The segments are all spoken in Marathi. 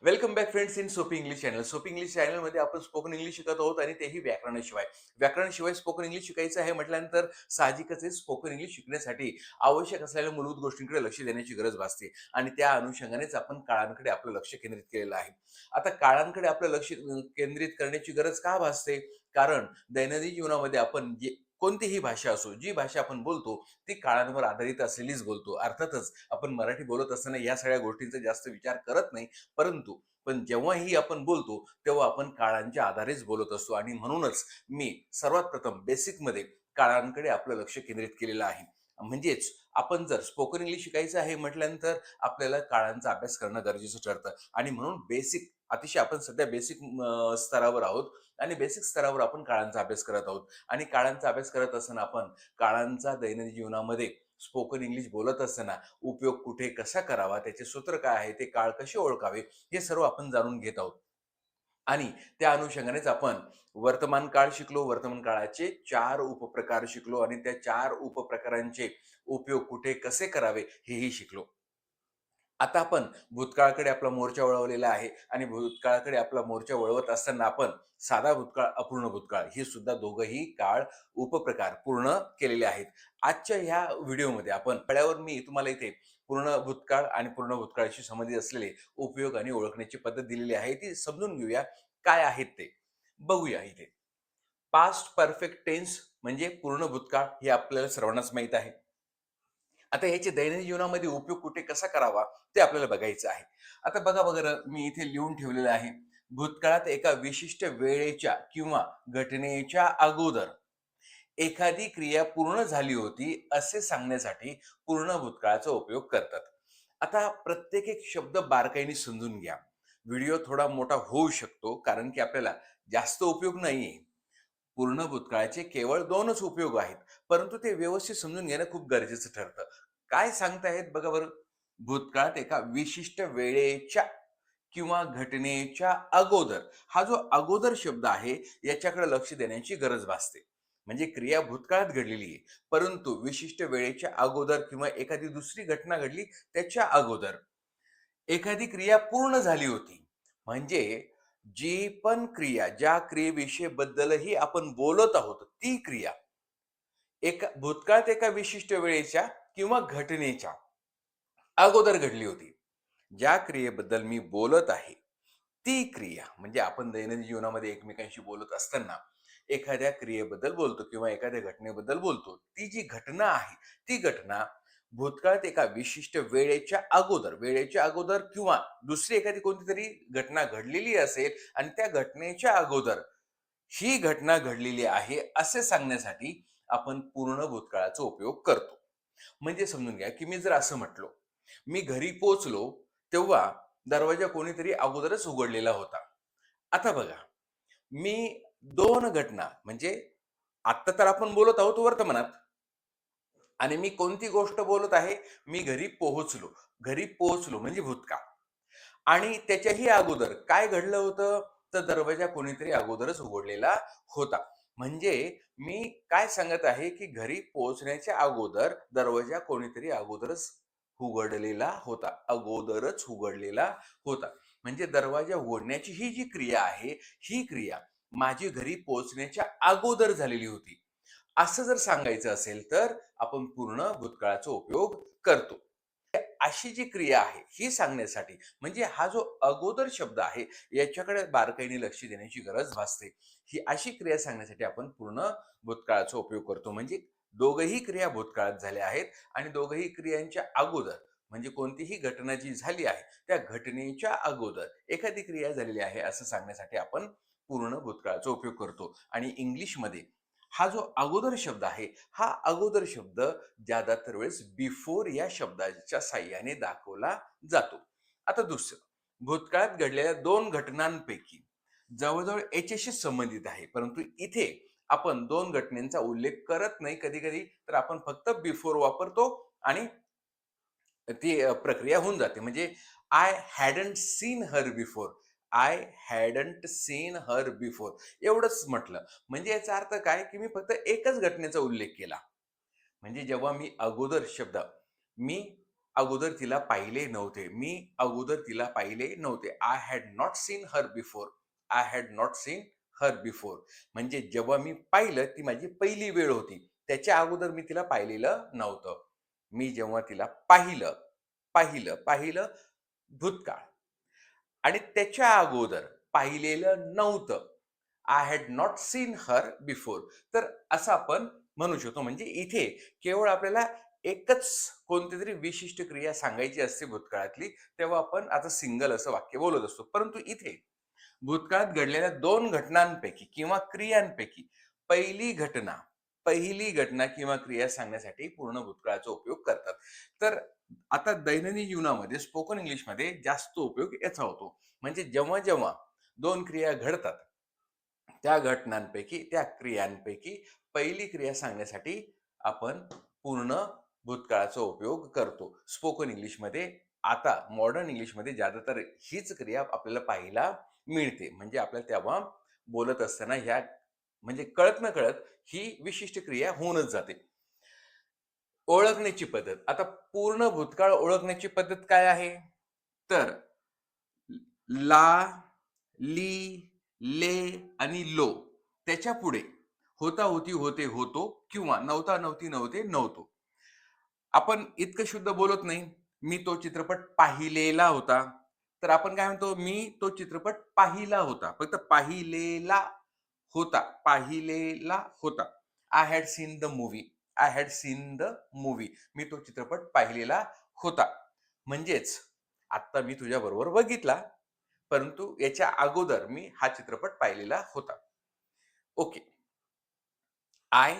वेलकम बॅक फ्रेंड्स इन सोपी इंग्लिश चॅनल. सोपी इंग्लिश चॅनलमध्ये आपण स्पोकन इंग्लिश शिकत आहोत आणि तेही व्याकरणाशिवाय. व्याकरणाशिवाय स्पोकन इंग्लिश शिकायचं आहे म्हटल्यानंतर साहजिकच आहे स्पोकन इंग्लिश शिकण्यासाठी आवश्यक असलेल्या मूलभूत गोष्टींकडे लक्ष देण्याची गरज भासते आणि त्या अनुषंगानेच आपण काळांकडे आपलं लक्ष केंद्रित केलेलं आहे. आता काळांकडे आपलं लक्ष केंद्रित करण्याची गरज का भासते? कारण दैनंदिन जीवनामध्ये आपण जे कोणतीही भाषा असो, जी भाषा आपण बोलतो ती काळांवर आधारित असलेलीच बोलतो. अर्थातच आपण मराठी बोलत असताना या सगळ्या गोष्टींचा जास्त विचार करत नाही. पण जेव्हाही आपण बोलतो, तेव्हा आपण काळांच्या आधारेच बोलत असतो आणि म्हणूनच मी सर्वात प्रथम बेसिकमध्ये काळांकडे आपलं लक्ष केंद्रित केलेलं आहे. म्हणजेच आपण जर स्पोकन इंग्लिश शिकायचं आहे म्हटल्यानंतर आपल्याला काळांचा अभ्यास करणं गरजेचं ठरतं आणि म्हणून अतिशय आपण सध्या बेसिक स्तरावर आहोत आणि बेसिक स्तरावर आपण काळांचा अभ्यास करत आहोत आणि काळांचा अभ्यास करत असताना आपण काळांचा दैनंदिन जीवनामध्ये स्पोकन इंग्लिश बोलत असताना उपयोग कुठे कसा करावा, त्याचे सूत्र काय आहे, ते काळ कसे ओळखावे, हे सर्व आपण जाणून घेत आहोत. आणि त्या अनुषंगानेच आपण वर्तमान काळ शिकलो, वर्तमान काळाचे 4 उपप्रकार शिकलो आणि त्या 4 उपप्रकारांचे उपयोग कुठे कसे करावे हेही शिकलो. आता आपण भूतकाळाकडे आपला मोर्चा वळवलेला आहे आणि भूतकाळाकडे आपला मोर्चा वळवत असताना आपण साधा भूतकाळ, अपूर्ण भूतकाळ हे सुद्धा दोघंही काळ उपप्रकार पूर्ण केलेले आहेत. आजच्या ह्या व्हिडिओमध्ये आपण फळ्यावर मी तुम्हाला इथे पूर्ण भूतकाळ आणि पूर्ण भूतकाळाशी संबंधित असलेले उपयोग आणि ओळखण्याची पद्धत दिलेली आहे. ती समजून घेऊया काय आहेत ते. बघूया इथे. पास्ट परफेक्ट टेन्स म्हणजे पूर्ण भूतकाळ हे आपल्याला सर्वांनाच माहीत आहे. आता ह्याचे दैनंदिन जीवनामध्ये उपयोग कुठे कसा करावा ते आपल्याला बघायचं आहे. आता बघा बरं मी इथे लिहून ठेवलेलं आहे. भूतकाळात एका विशिष्ट वेळेच्या किंवा घटनेच्या अगोदर एखादी क्रिया पूर्ण झाली होती असे सांगण्यासाठी पूर्ण भूतकाळाचा उपयोग करतात. आता प्रत्येक एक शब्द बारकाईने समजून घ्या. व्हिडिओ थोडा मोठा होऊ शकतो कारण की आपल्याला जास्त उपयोग नाहीये. पूर्ण भूतकाळाचे केवळ 2च उपयोग आहेत. परंतु ते व्यवस्थित समजून घेणं खूप गरजेचं ठरतं. काय सांगताहेत बघा बरं? भूतकाळात एका विशिष्ट वेळेच्या किंवा घटनेच्या अगोदर. हा जो अगोदर शब्द आहे, याच्याकडे लक्ष देण्याची गरज भासते. म्हणजे क्रिया भूतकाळात घडलेली आहे, परंतु विशिष्ट वेळेच्या अगोदर किंवा एखादी दुसरी घटना घडली त्याच्या अगोदर. एखादी क्रिया पूर्ण झाली होती. म्हणजे जी पण क्रिया, ज्या क्रियेविषयीबद्दलही आपण बोलत आहोत, ती क्रिया भूतकाळात एका विशिष्ट वेळेच्या किंवा घटनेच्या अगोदर घडली होती. ज्या क्रियेबद्दल मी बोलत आहे, ती क्रिया म्हणजे आपण दैनंदिन जीवनामध्ये एकमेकांशी बोलत असताना एखाद्या क्रियेबद्दल बोलतो किंवा एखाद्या घटनेबद्दल बोलतो. ती जी घटना आहे, ती घटना भूतकाळात एका विशिष्ट वेळेच्या अगोदर किंवा दुसरी एखादी कोणतीतरी घटना घडलेली असेल आणि त्या घटनेच्या अगोदर ही घटना घडलेली आहे, असे सांगण्यासाठी आपण पूर्ण भूतकाळाचा उपयोग करतो. म्हणजे समजून घ्या, की मी जर असं म्हटलो, मी घरी पोहोचलो, तेव्हा दरवाजा कोणीतरी अगोदरच उघडलेला होता. आता बघा, मी 2 घटना म्हणजे आत्ता तर आपण बोलत आहोत वर्तमानात आणि मी कोणती गोष्ट बोलत आहे, मी घरी पोहोचलो. घरी पोहोचलो म्हणजे भूतकाळ आणि त्याच्याही अगोदर काय घडलं होतं, तर दरवाजा कोणीतरी अगोदरच उघडलेला होता. म्हणजे मी काय सांगत आहे, की घरी पोहोचण्याच्या अगोदर दरवाजा कोणीतरी अगोदरच उघडलेला होता. म्हणजे दरवाजा उघडण्याची ही जी क्रिया आहे, ही क्रिया माझी घरी पोहोचण्याच्या अगोदर झालेली होती. असं जर सांगायचं असेल, तर आपण पूर्ण भूतकाळाचा उपयोग करतो. अशी जी क्रिया आहे, ही सांगण्यासाठी म्हणजे हा जो अगोदर शब्द आहे, याच्याकडे बारकाईने लक्ष देण्याची गरज भासते. ही अशी क्रिया सांगण्यासाठी आपण पूर्ण भूतकाळाचा उपयोग करतो. म्हणजे दोघंही क्रिया भूतकाळात झाल्या आहेत आणि दोघंही क्रियांच्या अगोदर म्हणजे कोणतीही घटना जी झाली आहे, त्या घटनेच्या अगोदर एखादी क्रिया झालेली आहे, असं सांगण्यासाठी आपण पूर्ण भूतकाळाचा उपयोग करतो. आणि इंग्लिशमध्ये हा जो अगोदर शब्द आहे, हा अगोदर शब्द ज्यादातर वेळेस बिफोर या शब्दाच्या साहाय्याने दाखवला जातो. आता दुसरं, भूतकाळात घडलेल्या 2 घटनांपैकी जवळ-जवळ याच्याशीच संबंधित आहे. परंतु इथे आपण 2 घटनांचा उल्लेख करत नाही. कधी-कधी तर आपण फक्त बिफोर वापरतो आणि ती प्रक्रिया होऊन जाते. म्हणजे I hadn't scene her before. I hadn't scene her before एवढंच म्हटलं. म्हणजे याचा अर्थ काय, की मी फक्त एकच घटनेचा उल्लेख केला. म्हणजे जेव्हा मी अगोदर तिला पाहिले नव्हते. मी अगोदर तिला पाहिले नव्हते. I had not seen her before. I had not seen her before. म्हणजे जेव्हा मी पाहिलं ती माझी पहिली वेळ होती. त्याच्या अगोदर मी तिला पाहिलेलं नव्हतं. मी जेव्हा तिला पाहिलं, पाहिलं, पाहिलं भूतकाळ आणि त्याच्या अगोदर पाहिलेलं नव्हतं. I had not seen her before. तर असं आपण म्हणू शकतो. म्हणजे इथे केवळ आपल्याला एकच कोणतीतरी विशिष्ट क्रिया सांगायची असते भूतकाळातली, तेव्हा आपण आता सिंगल असं वाक्य बोलत असतो. परंतु इथे भूतकाळात घडलेल्या 2 घटनांपैकी किंवा क्रियांपैकी पहिली घटना, पहिली घटना किंवा क्रिया सांगण्यासाठी पूर्ण भूतकाळाचा उपयोग करतात. तर आता दैनंदिन जीवनामध्ये स्पोकन इंग्लिशमध्ये जास्त उपयोग याचा होतो. म्हणजे जेव्हा-जेव्हा 2 क्रिया घडतात, त्या घटनांपैकी, त्या क्रियांपैकी पहिली क्रिया सांगण्यासाठी आपण पूर्ण भूतकाळाचा उपयोग करतो. स्पोकन इंग्लिशमध्ये आता मॉडर्न इंग्लिशमध्ये ज्यादातर हीच क्रिया आपल्याला पाहायला मिळते. म्हणजे आपल्याला तेव्हा बोलत असताना ह्या म्हणजे कळत-नकळत ही विशिष्ट क्रिया होऊनच जाते. ओळखण्याची पद्धत. आता पूर्ण भूतकाळ ओळखण्याची पद्धत काय आहे? तर ला, ली, ले आणि लो त्याच्यापुढे होता, होती, होते, होतो किंवा नव्हता, नव्हती, नव्हते, नव्हतो. आपण इतकं शुद्ध बोलत नाही. मी तो चित्रपट पाहिलेला होता. तर आपण काय म्हणतो? मी तो चित्रपट पाहिला होता. फक्त पाहिलेला होता. पाहिलेला होता. I had seen the movie. I had seen the movie. मी तो चित्रपट पाहिलेला होता. म्हणजेच आत्ता मी तुझ्याबरोबर बघितला, परंतु याच्या अगोदर मी हा चित्रपट पाहिलेला होता. Okay. I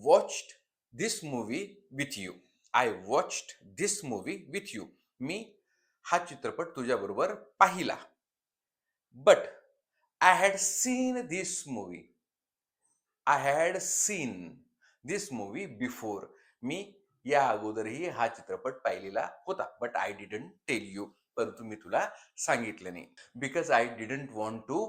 watched this movie with you. I watched this movie with you. मी हा चित्रपट तुझ्याबरोबर पाहिला. But I had seen this movie. I had seen this movie before. मी या अगोदरही हा चित्रपट पाहिलेला होता. But I didn't tell you. परंतु मी तुला सांगितलं नाही. Because I didn't want to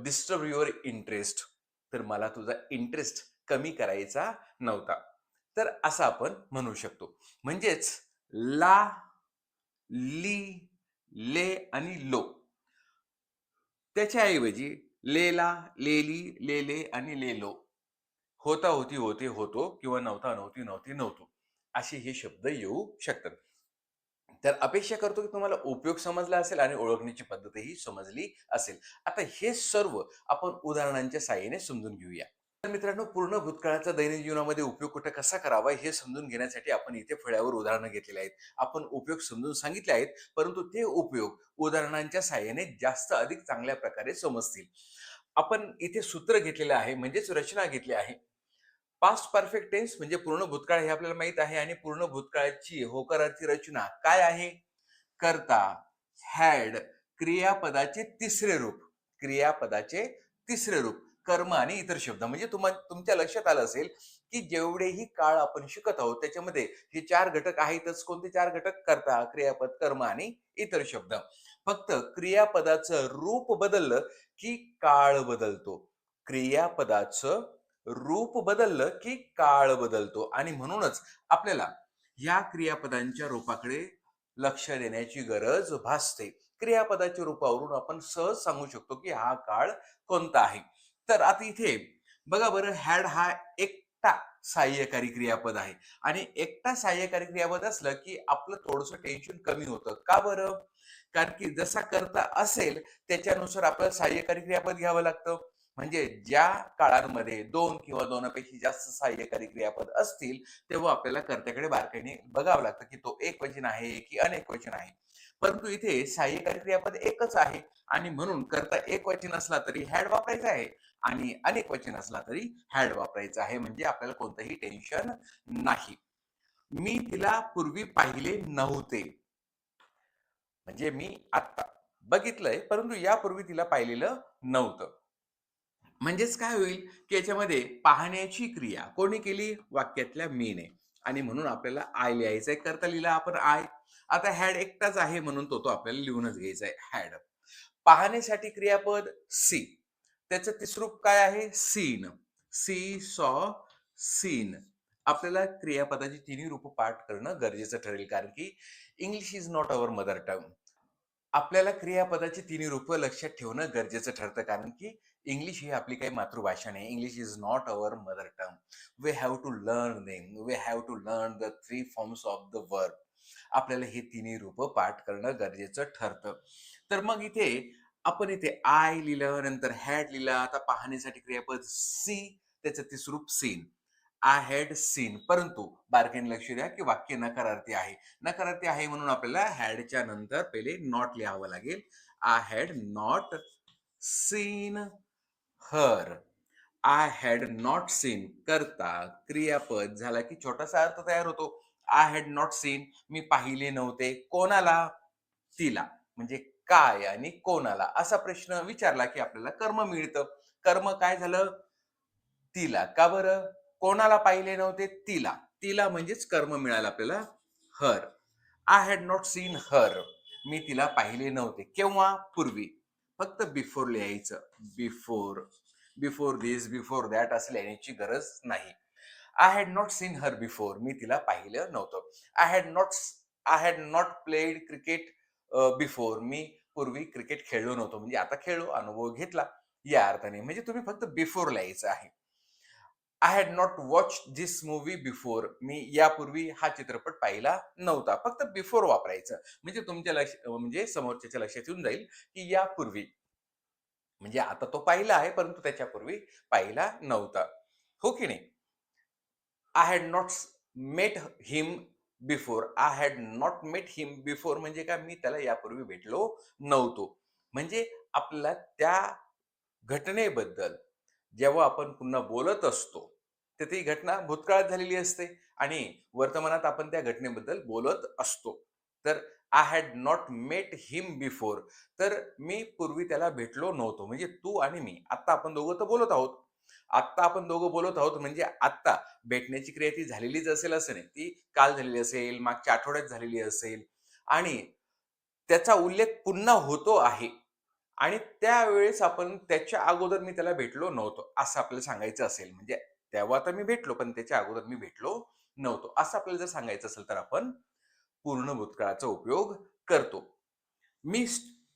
disturb your interest. तर मला तुझा इंटरेस्ट कमी करायचा नव्हता. तर असं आपण म्हणू शकतो. म्हणजेच ला, ली, ले आणि लो त्याच्याऐवजी लेला, लेली, लेले आणि लेलो, होता, होती, होते, होतो किंवा नव्हता, नव्हती, नव्हती, नव्हतो असे हे शब्द येऊ शकतात. तर अपेक्षा करतो की तुम्हाला उपयोग समजला असेल आणि ओळखण्याची पद्धतही समजली असेल. आता हे सर्व आपण उदाहरणांच्या साहाय्याने समजून घेऊया. तर मित्रांनो, पूर्ण भूतकाळाचा दैनंदिन जीवनामध्ये उपयोग कुठे कसा करावा हे समजून घेण्यासाठी आपण इथे फळ्यावर उदाहरणं घेतलेली आहेत. आपण उपयोग समजून सांगितले आहेत, परंतु ते उपयोग उदाहरणांच्या साहाय्याने जास्त अधिक चांगल्या प्रकारे समजतील. आपण इथे सूत्र घेतलेलं आहे, म्हणजेच रचना घेतली आहे. पास्ट परफेक्ट टेन्स म्हणजे पूर्ण भूतकाळ हे आपल्याला माहित आहे आणि पूर्ण भूतकाळाची होकारार्थी रचना काय आहे? कर्ता, हॅड, क्रियापदाचे तिसरे रूप, क्रियापदाचे तिसरे रूप, कर्म आणि इतर शब्द. म्हणजे तुमच्या लक्षात आलं असेल की जेवढेही काळ आपण शिकत आहोत त्याच्यामध्ये हे 4 घटक आहेतच. कोणते 4 घटक? कर्ता, क्रियापद, कर्म आणि इतर शब्द. फक्त क्रियापदाचं रूप बदललं की काळ बदलतो. क्रियापदाचं रूप बदललं की काळ बदलतो आणि म्हणूनच आपल्याला या क्रियापदांच्या रूपाकडे लक्ष देण्याची गरज भासते. क्रियापदाच्या रूपावरून आपण सहज सांगू शकतो की हा काळ कोणता आहे. तर आता इथे बघा बरं, हॅड हा एकटा सहाय्यकारी क्रियापद आहे आणि एकटा सहाय्यकारी क्रियापद असलं की आपलं थोडंसं टेन्शन कमी होतं. का बरं? कारण की जसा कर्ता असेल त्याच्यानुसार आपल्याला सहाय्यकारी क्रियापद घ्यावं लागतं. म्हणजे ज्या काळांमध्ये 2 किंवा 2पेक्षा जास्त सहाय्यकारी क्रियापद असतील तेव्हा आपल्याला कर्त्याकडे बारकाईने बघावं लागतं की तो एकवचन आहे की अनेकवचन आहे. परंतु इथे सहाय्यकारी क्रियापद एकच आहे आणि म्हणून कर्ता एकवचन असला तरी हॅड वापरायचा आहे आणि अनेकवचन असला तरी हॅड वापरायचा आहे. म्हणजे आपल्याला कोणतंही टेन्शन नाही. मी तिला पूर्वी पाहिले नव्हते. म्हणजे मी आत्ता बघितलंय, परंतु यापूर्वी तिला पाहिलेलं नव्हतं. म्हणजेच काय होईल, की याच्यामध्ये पाहण्याची क्रिया कोणी केली? वाक्यातल्या मीने. आणि म्हणून आपल्याला आय लिहायचंय. करता लिहिला आपण आय. आता हॅड एकटाच आहे म्हणून तो आपल्याला लिहूनच घ्यायचा आहे हॅड. पाहण्यासाठी क्रियापद सी. त्याचं तिसरूप काय आहे? सीन. सी, सॉ, सीन. आपल्याला क्रियापदाची तिन्ही रूपं पाठ करणं गरजेचं ठरेल, कारण की English is not our mother टंग. आपल्याला क्रियापदाची तिन्ही रूपं लक्षात ठेवणं गरजेचं ठरतं, कारण की इंग्लिश ही आपली काही मातृभाषा नाही. English is not our mother tongue. We have to learn them. We have to learn the three forms of the verb. आपल्याला हे तिन्ही रूपं पाठ करणं गरजेचं ठरतं. तर मग आपण इथे आय लिहिलं, नंतर हॅड लिहिलं. आता पाहण्यासाठी क्रियापद सी, त्याचं तिसरं रूप सीन. I had scene. परंतु बारकाईने लक्ष द्या, की वाक्य नकारार्थी आहे. नकारार्थी आहे म्हणून आपल्याला हॅडच्या नंतर पहिले नॉट लिहावं लागेल. I had not seen her. I had not scene करता क्रियापद झाला की छोटासा अर्थ तयार होतो. आय हॅड नॉट सीन, मी पाहिले नव्हते. कोणाला? तिला. म्हणजे काय आणि कोणाला असा प्रश्न विचारला की आपल्याला कर्म मिळतं. कर्म काय झालं? तिला. का बरं? कोणाला पाहिले नव्हते? तिला. तिला म्हणजेच कर्म मिळालं आपल्याला her. I had not seen her. मी तिला पाहिले नव्हते. केव्हा? पूर्वी. फक्त बिफोर लिहायचं. Before. Before this, before that असं लिहायची गरज नाही. I had not seen her before. मी तिला पाहिलं नव्हतं. I had not played cricket before. मी पूर्वी क्रिकेट खेळलो नव्हतो. म्हणजे आता खेळलो, अनुभव घेतला या अर्थाने. म्हणजे तुम्ही फक्त बिफोर लिहायचं आहे. I had not watched this movie before. मी यापूर्वी हा चित्रपट पाहिला नव्हता. फक्त बिफोर वापरायचं. म्हणजे म्हणजे समोरच्याच्या लक्षात येऊन जाईल, की यापूर्वी. म्हणजे आता तो पाहिला आहे, परंतु त्याच्यापूर्वी पाहिला नव्हता. हो की नाही? I had not met him before. I had not met him before म्हणजे काय? मी त्याला यापूर्वी भेटलो नव्हतो. म्हणजे आपल्याला त्या घटनेबद्दल जेव्हा आपण पुन्हा बोलत असतो, तर ती घटना भूतकाळात झालेली असते आणि वर्तमानात आपण त्या घटनेबद्दल बोलत असतो. तर I had not met him before. तर मी पूर्वी त्याला भेटलो नव्हतो. म्हणजे तू आणि मी. आत्ता आपण दोघं तर बोलत आहोत. आत्ता आपण दोघं बोलत आहोत म्हणजे आत्ता भेटण्याची क्रिया ती झालेलीच असेल असं नाही. ती काल झालेली असेल, मागच्या आठवड्यात झालेली असेल आणि त्याचा उल्लेख पुन्हा होतो आहे. आणि त्यावेळेस आपण त्याच्या अगोदर मी त्याला भेटलो नव्हतो, असं आपल्याला सांगायचं असेल. म्हणजे तेव्हा तर मी भेटलो, पण त्याच्या अगोदर मी भेटलो नव्हतो. असं आपल्याला जर सांगायचं असेल, तर आपण पूर्ण भूतकाळाचा उपयोग करतो. मी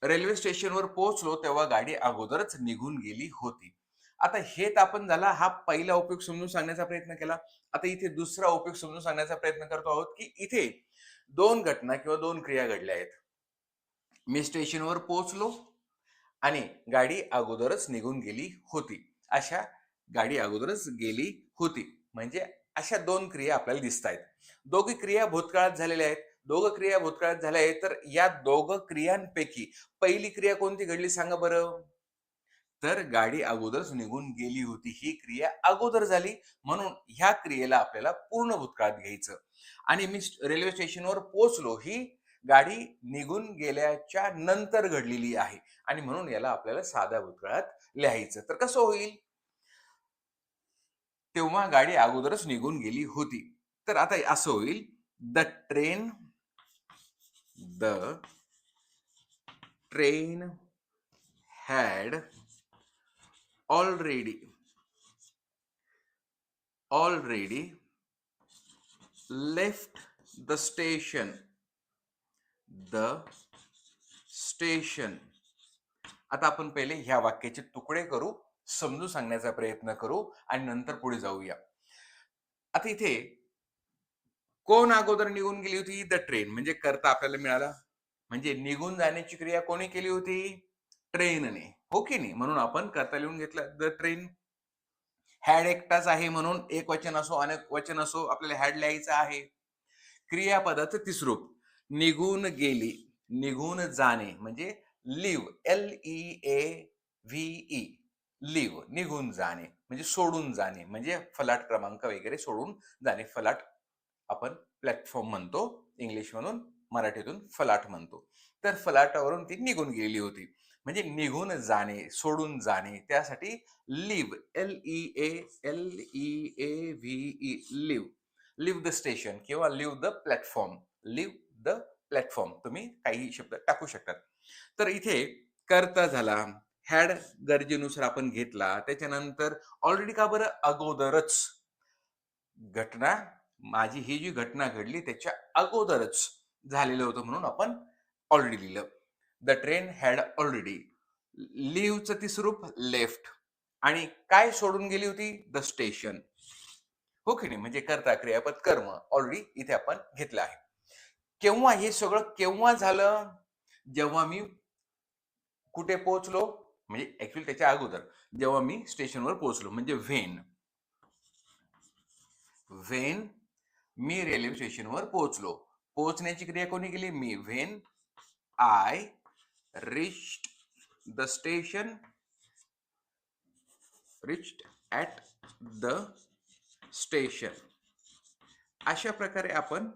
रेल्वे स्टेशनवर पोहोचलो, तेव्हा गाडी अगोदरच निघून गेली होती. आता हे तर आपण झाला हा पहिला उपयोग समजून सांगण्याचा प्रयत्न केला. आता इथे दुसरा उपयोग समजून सांगण्याचा प्रयत्न करतो आहोत, की इथे 2 घटना किंवा 2 क्रिया घडल्या आहेत. मी स्टेशनवर पोहोचलो आणि गाडी अगोदरच निघून गेली होती. अशा गाडी अगोदरच गेली होती. म्हणजे अशा 2 क्रिया आपल्याला दिसतायत. दोघी क्रिया भूतकाळात झालेल्या आहेत. दोघं क्रिया भूतकाळात झाल्या आहेत, तर या दोघं क्रियांपैकी पहिली क्रिया कोणती घडली सांगा बरं? तर गाडी अगोदरच निघून गेली होती. ही क्रिया अगोदर झाली, म्हणून ह्या क्रियेला आपल्याला पूर्ण भूतकाळात घ्यायचं. आणि मी रेल्वे स्टेशनवर पोहोचलो, ही गाडी निघून गेल्याच्या नंतर घडलेली आहे आणि म्हणून याला आपल्याला साध्या भूतकाळात लिहायचं. तर कसं होईल? तेव्हा गाडी अगोदरच निघून गेली होती. तर आता असं होईल, the train the train had already already left the station. The station. आता आपण पहिले ह्या वाक्याचे तुकडे करू, समजून सांगण्याचा प्रयत्न करू आणि नंतर पुढे जाऊया. आता इथे कोण अगोदर निघून गेली होती? The train. म्हणजे कर्ता आपल्याला मिळाला. म्हणजे निघून जाण्याची क्रिया कोणी केली होती? ट्रेनने. हो की नाही? म्हणून आपण कर्ता लिहून घेतलं द ट्रेन. हॅड एकटाच आहे म्हणून एक वचन असो, अनेक वचन असो, आपल्याला हॅड लिहायचं आहे. क्रियापदाचं तिसरं रूप. निघून गेली. निघून जाणे म्हणजे लिव्ह. LEAVE. लिव्ह. निघून जाणे म्हणजे सोडून जाणे. म्हणजे फलाट क्रमांक वगैरे सोडून जाणे. फलाट आपण प्लॅटफॉर्म म्हणतो इंग्लिश म्हणून, मराठीतून फलाट म्हणतो. तर फलाटावरून ती निघून गेली होती. म्हणजे निघून जाणे, सोडून जाणे. त्यासाठी leave. LEAVE. Leave. Leave the station किंवा leave the platform. Leave the platform. तुम्ही काही शब्द टाकू शकतात. तर इथे कर्ता झाला. हॅड गरजेनुसार आपण घेतला. त्याच्यानंतर ऑलरेडी का बरं? अगोदरच. घटना माझी ही जी घटना घडली त्याच्या अगोदरच झालेलं होतं म्हणून आपण ऑलरेडी लिहिलं. The train had already. लीव्हचं तिसरं रूप लेफ्ट आणि काय सोडून गेली होती? The station. हो की नाही? म्हणजे कर्ता, क्रियापद, कर्म ऑलरेडी इथे आपण घेतलं आहे. केव्हा हे सगळं केव्हा झालं? जेव्हा मी कुठे पोहोचलो? म्हणजे ॲक्चुअली त्याच्या अगोदर. जेव्हा मी स्टेशनवर पोहोचलो म्हणजे व्हेन. व्हेन मी रेल्वे स्टेशनवर पोहोचलो. पोहोचण्याची क्रिया कोणी केली? मी. When I reached the station, reached at the station. अशा प्रकारे आपण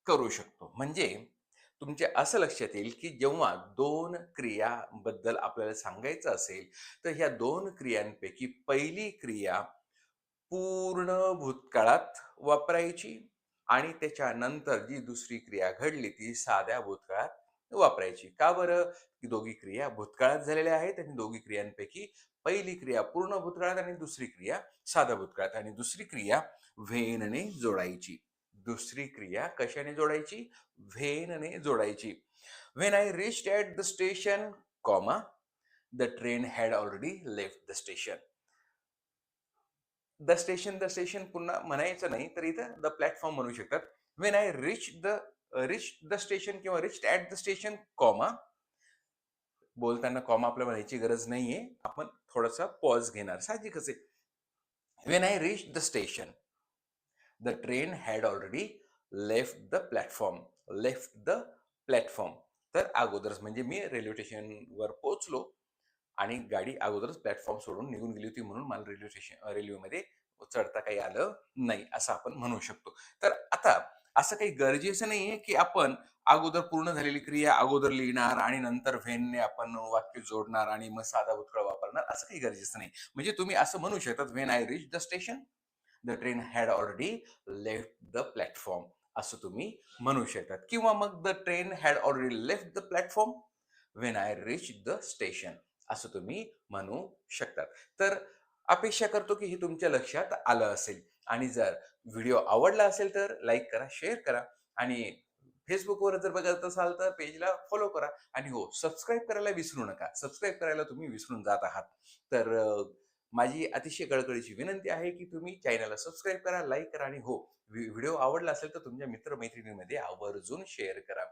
करू शकतो. म्हणजे तुमच्या असं लक्षात येईल, की जेव्हा 2 क्रियाबद्दल आपल्याला सांगायचं असेल, तर ह्या 2 क्रियांपैकी पहिली क्रिया पूर्ण भूतकाळात वापरायची आणि त्याच्यानंतर जी दुसरी क्रिया घडली ती साध्या भूतकाळात वापरायची. का बरं? की दोघी क्रिया भूतकाळात झालेल्या आहेत आणि दोघी क्रियांपैकी पहिली क्रिया पूर्ण भूतकाळात आणि दुसरी क्रिया साध्या भूतकाळात आणि दुसरी क्रिया व्हेनने जोडायची. दुसरी क्रिया कशाने जोडायची? व्हेनने जोडायची. When I reached at the station, comma, the train had already left the station. The station पुन्हा म्हणायचं नाही, तर इथं द प्लॅटफॉर्म म्हणू शकतात. When I reach the station किंवा reached at the station, comma. बोलताना कॉमा आपल्याला म्हणायची गरज नाहीये. आपण थोडासा पॉज घेणार. साहजिकच आहे. When I reached the station, the train had already left the platform. Left the platform. तर अगोदरच म्हणजे मी रेल्वे स्टेशनवर पोहोचलो आणि गाडी अगोदरच प्लॅटफॉर्म सोडून निघून गेली होती म्हणून मला रेल्वेमध्ये चढता काही आलं नाही, असं आपण म्हणू शकतो. तर आता असं काही गरजेचं नाहीये, की आपण अगोदर पूर्ण झालेली क्रिया अगोदर लिहिणार आणि नंतर व्हेनने आपण वाक्य जोडणार आणि मग साधा भूतकाळ वापरणार, असं काही गरजेचं नाही. म्हणजे तुम्ही असं म्हणू शकतात, "when I reach the station, the train had already left the platform." असं तुम्ही म्हणू शकतात. किंवा मग "the train had already left the platform when I reach the station." असं तुम्ही म्हणू शकतात. तर अपेक्षा करतो की हे तुमच्या लक्षात आलं असेल आणि जर व्हिडिओ आवडला असेल तर लाईक करा, शेअर करा आणि Facebookवर जर बघत असाल तर पेजला फॉलो करा आणि हो, सबस्क्राईब करायला विसरू नका. सबस्क्राईब करायला तुम्ही विसरून जात आहात. तर माझी अतिशय कळकळीची विनंती आहे की तुम्ही चॅनलला सबस्क्राईब करा, लाईक करा आणि हो, व्हिडिओ आवडला असेल तर तुमच्या मित्र-मैत्रिणींमध्ये आवर्जून शेअर करा.